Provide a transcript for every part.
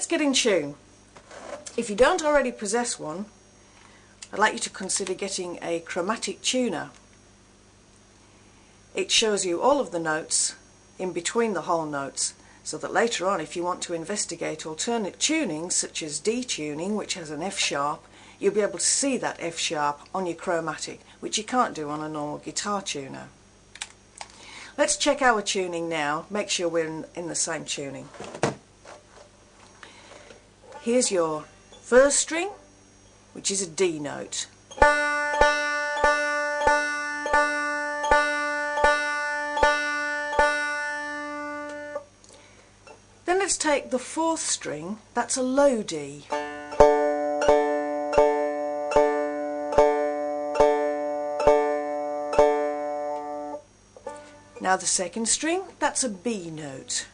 Let's get in tune. If you don't already possess one, I'd like you to consider getting a chromatic tuner. It shows you all of the notes in between the whole notes, so that later on, if you want to investigate alternate tunings such as detuning, which has an F sharp, you'll be able to see that F sharp on your chromatic, which you can't do on a normal guitar tuner. Let's check our tuning now, make sure we're in the same tuning. Here's your first string, which is a D note. Then let's take the fourth string, that's a low D. Now the second string, that's a B note.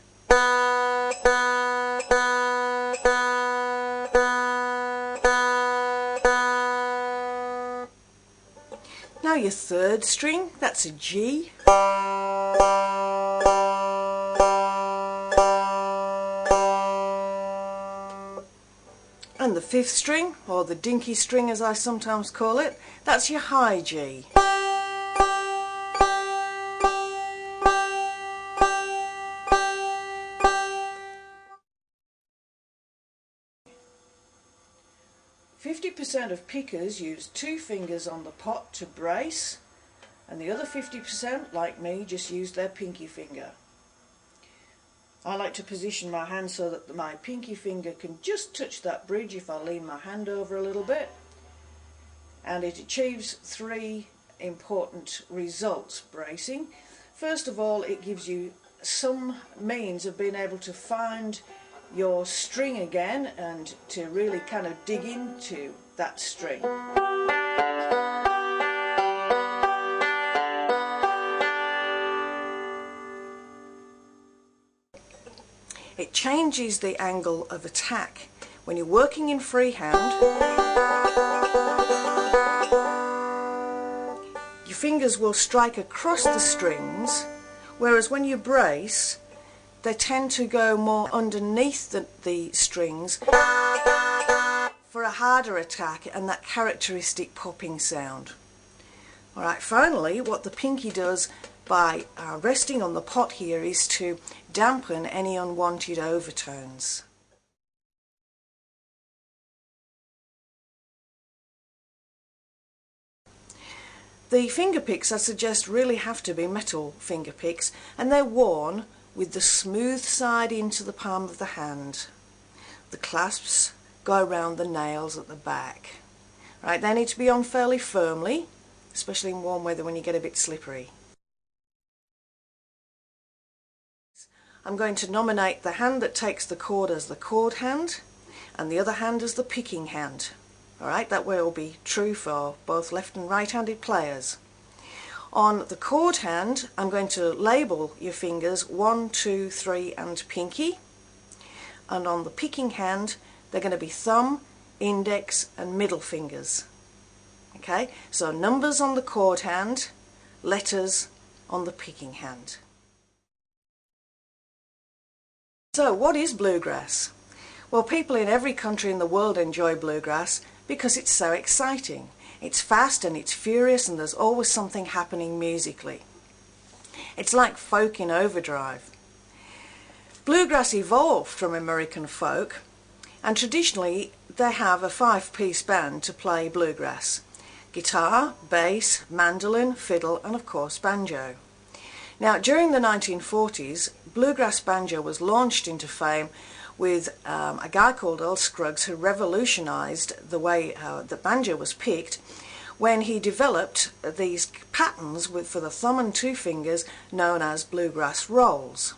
Now your third string, that's a G. And the fifth string, or the dinky string as I sometimes call it, that's your high G. % of pickers use 2 fingers on the pot to brace, and the other 50%, like me, just use their pinky finger. I like to position my hand so that my pinky finger can just touch that bridge if I lean my hand over a little bit, and it achieves 3 important results bracing. First of all, it gives you some means of being able to find your string again and to really kind of dig into that string. It changes the angle of attack. When you're working in freehand, your fingers will strike across the strings, whereas when you brace, they tend to go more underneath the strings for a harder attack and that characteristic popping sound. Alright, finally, what the pinky does by resting on the pot here is to dampen any unwanted overtones. The finger picks, I suggest, really have to be metal finger picks, and they're worn with the smooth side into the palm of the hand. The clasps go around the nails at the back. Right, they need to be on fairly firmly, especially in warm weather when you get a bit slippery. I'm going to nominate the hand that takes the chord as the chord hand and the other hand as the picking hand. Alright, that way it will be true for both left and right-handed players. On the chord hand, I'm going to label your fingers 1, 2, 3 and pinky, and on the picking hand they're going to be thumb, index and middle fingers. Okay, so numbers on the chord hand, letters on the picking hand. So what is bluegrass? Well, people in every country in the world enjoy bluegrass because it's so exciting. It's fast and it's furious and there's always something happening musically. It's like folk in overdrive. Bluegrass evolved from American folk, and traditionally they have a 5-piece band to play bluegrass. Guitar, bass, mandolin, fiddle and of course banjo. Now during the 1940s, Bluegrass Banjo was launched into fame with a guy called Earl Scruggs, who revolutionized the way the banjo was picked when he developed these patterns for the thumb and 2 fingers known as bluegrass rolls.